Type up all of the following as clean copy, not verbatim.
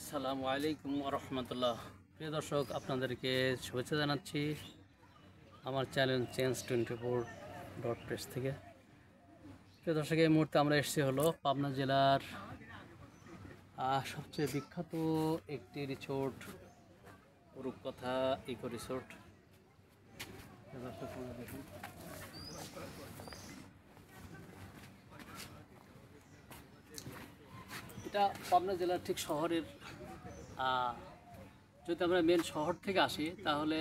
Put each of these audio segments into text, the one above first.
আসসালামু আলাইকুম রহমতুল্লাহ। প্রিয় দর্শক, আপনাদেরকে শুভেচ্ছা জানাচ্ছি আমার চ্যানেল Change24.press থেকে। প্রিয় দর্শক, এই মুহূর্তে আমরা এসেছি হলো পাবনা জেলার সবচেয়ে বিখ্যাত একটি রিসোর্ট, রূপকথা ইকো রিসোর্ট। দর্শক, দেখুন, এটা পাবনা জেলার ঠিক শহরের, যদি আমরা মেন শহর থেকে আসি তাহলে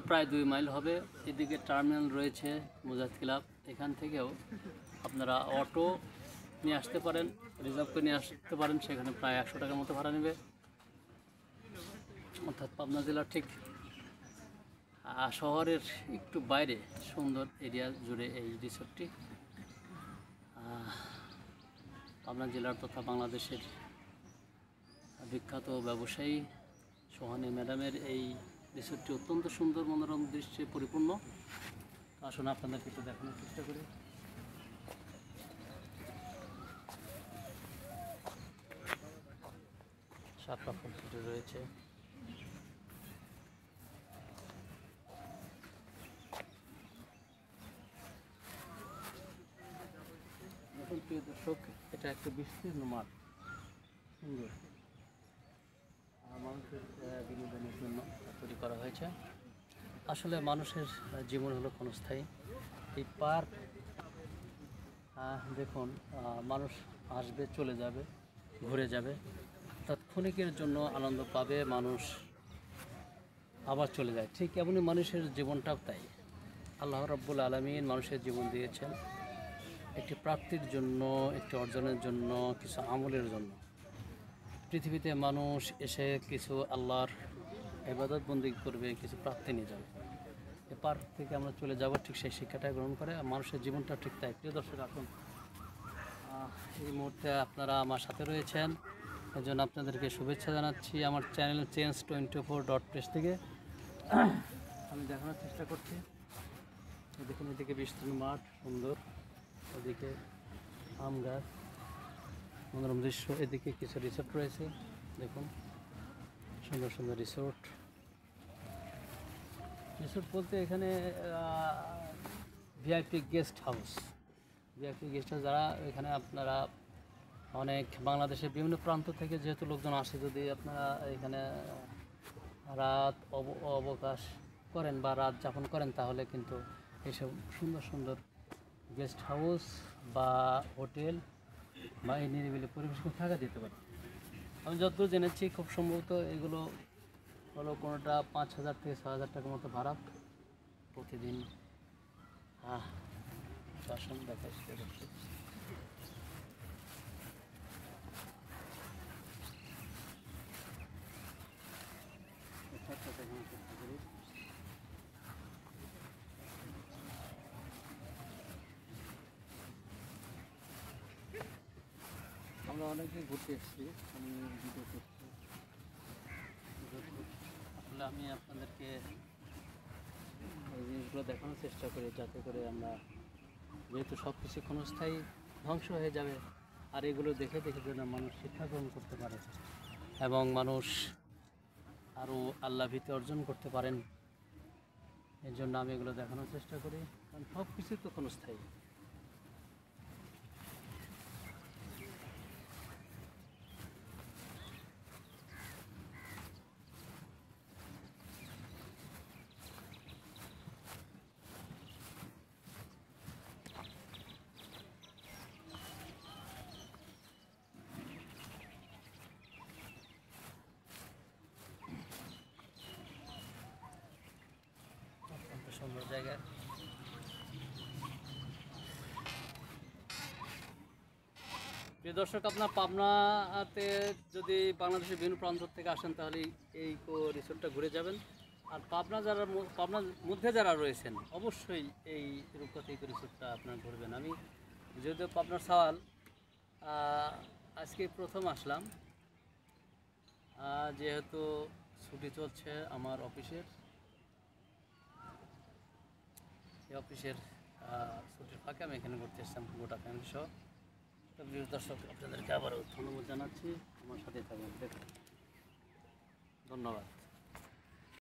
প্রায় 2 মাইল হবে। এদিকে টার্মিনাল রয়েছে মুজাহিদ ক্লাব, এখান থেকেও আপনারা অটো নিয়ে আসতে পারেন, রিজার্ভ করে নিয়ে আসতে পারেন। সেখানে প্রায় 100 টাকার মতো ভাড়া নেবে। অর্থাৎ পাবনা জেলার ঠিক শহরের একটু বাইরে সুন্দর এরিয়া জুড়ে এই রিসোর্টটি। পাবনা জেলার তথা বাংলাদেশের বিখ্যাত ব্যবসায়ী সোহানী ম্যাডামের এই রিসোর্টটি অত্যন্ত সুন্দর মনোরম দৃশ্যে পরিপূর্ণ। আসুন আপনাদেরকে একটু দেখানোর চেষ্টা করি। শাপলা ফুল ফুটে রয়েছে। এখন প্রিয় দর্শক, এটা একটা বিস্তীর্ণ মাঠ, সুন্দর মানুষের বিনোদনের জন্য তৈরি করা হয়েছে। আসলে মানুষের জীবন হলো ক্ষণস্থায়ী। এই পার্ক দেখুন, মানুষ আসবে, চলে যাবে, ঘুরে যাবে, তাৎক্ষণিকের জন্য আনন্দ পাবে, মানুষ আবার চলে যায়। ঠিক এমনই মানুষের জীবনটাও তাই। আল্লাহ রাব্বুল আলামিন মানুষের জীবন দিয়েছেন একটি প্রাপ্তির জন্য, একটি অর্জনের জন্য, কিছু আমলের জন্য। পৃথিবীতে মানুষ এসে কিছু আল্লাহর ইবাদত বন্দেগী করবে, কিছু প্রাপ্তি নিয়ে যাবে। এই পার্ক থেকে আমরা চলে যাব, ঠিক সেই শিক্ষাটা গ্রহণ করে। মানুষের জীবনটা ঠিক তাই। প্রিয় দর্শক, আসুন, এই মুহূর্তে আপনারা আমার সাথে রয়েছেন, এই জন্য আপনাদেরকে শুভেচ্ছা জানাচ্ছি আমার চ্যানেল Change24.press থেকে। আমি দেখানোর চেষ্টা করছি। দেখুন, এদিকে বিস্তীর্ণ মাঠ, সুন্দর, ওদিকে আম গাছ, মনোরম দৃশ্য। এদিকে কিছু রিসোর্ট রয়েছে, দেখুন, সুন্দর সুন্দর রিসোর্ট। রিসোর্ট বলতে এখানে ভিআইপি গেস্ট হাউস, যারা এখানে আপনারা অনেক বাংলাদেশের বিভিন্ন প্রান্ত থেকে যেহেতু লোকজন আসে, যদি আপনারা এখানে রাত অবকাশ করেন বা রাত যাপন করেন, তাহলে কিন্তু এইসব সুন্দর সুন্দর গেস্ট হাউস বা হোটেল বা এই নিরিবিলি পরিবেশে থাকা যেতে পারে। আমি যতদূর জেনেছি, খুব সম্ভবত এগুলো হলো কোনোটা 5,000 থেকে 6,000 টাকার মতো ভাড়া প্রতিদিন। শাসন দেখাই করছি। আমরা অনেকে ঘুরতে এসেছি, আমি ভিডিও করছি। আসলে আমি আপনাদেরকে এই জিনিসগুলো দেখানোর চেষ্টা করি, যাতে করে আমরা, যেহেতু সব কিছু ক্ষণস্থায়ী, ধ্বংস হয়ে যাবে, আর এগুলো দেখে দেখে যেন মানুষ শিক্ষা গ্রহণ করতে পারে এবং মানুষ আরও আল্লাহ ভীতি অর্জন করতে পারেন। এর জন্য আমি এগুলো দেখানোর চেষ্টা করি, কারণ সব কিছুই তো ক্ষণস্থায়ী। অত্যন্ত সুন্দর জায়গা। প্রিয় দর্শক, আপনার পাবনাতে যদি বাংলাদেশের বিভিন্ন প্রান্ত থেকে আসেন, তাহলে এই রিসোর্টটা ঘুরে যাবেন। আর পাবনার মধ্যে যারা রয়েছেন, অবশ্যই এই রূপকথা ইকো রিসোর্টটা আপনার ঘুরবেন। আমি যদিও পাবনার সাওয়াল, আজকে প্রথম আসলাম, যেহেতু ছুটি চলছে আমার অফিসের, এই অফিসের ছুটির ফাঁকে আমি এখানে ঘুরতে এসেছিলাম গোটা ফ্যামিলি সহ। তো তো প্রিয় দর্শক, আপনাদেরকে আবারও ধন্যবাদ জানাচ্ছি। আমার সাথে থাকবেন, দেখুন। ধন্যবাদ।